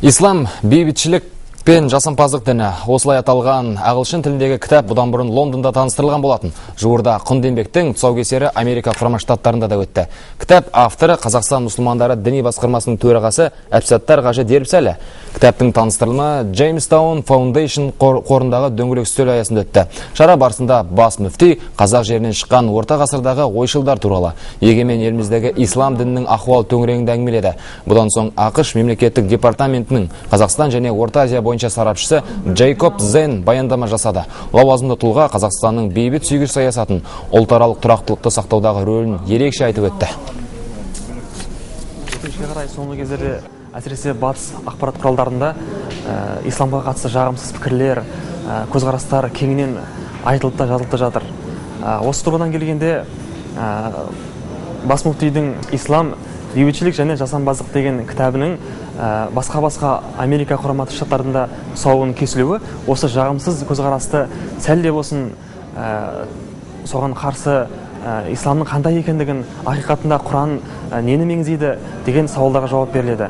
Ислам бейбітшілік пен жасампаздық діні. Осылай аталған ағылшын тіліндегі кітап бұдан бұрын Лондонда таныстырылған болатын. Жуырда құнды еңбектің тұсаукесері Америка Құрама Штаттарында да өтті. Кітап авторы Қазақстан мұсылмандары діни басқармасының төрағасы Әбсаттар Қажы Дербісәлі. Кітаптың таныстырылымы Jamestown Foundation қорындағы дөңгелек үстел аясында өтті. Шара барысында бас мүфти қазақ жерінен шыққан орта ғасырдағы ойшылдар туралы егемен еліміздегі ислам дінінің ахуал төңірегінде әңгімеледі. Бұдан соң ақш мемлекеттік департаментінің Қазақстан және Орта Азия бойынша сарапшысы Джейкоб Зен баяндама жасады. Лауазымды тұлға Қазақстанның бейбіт сүйгіш саясатын, ұлтаралық тұрақтылықты сақтаудағы рөлін ерекше айтып өтті. Соңғы кездерде әсіресе батыс ақпарат құралдарында исламға қатысты жағымсыз пікірлер, көзқарастар кеңінен айтылып та жазылып та жатыр. Осы тұрғыдан келгенде бас мүфтидің «Ислам, бейбітшілік және жасампаздық» деген кітабының басқа Америка Құрама Штаттарында тұсауын кесілуі осы жағымсыз көзқарасты сәл де болсын соған қарсы исламның қандай екендігін, ақиқатында Құран нені меңзейді деген сауалдарға жауап беріледі.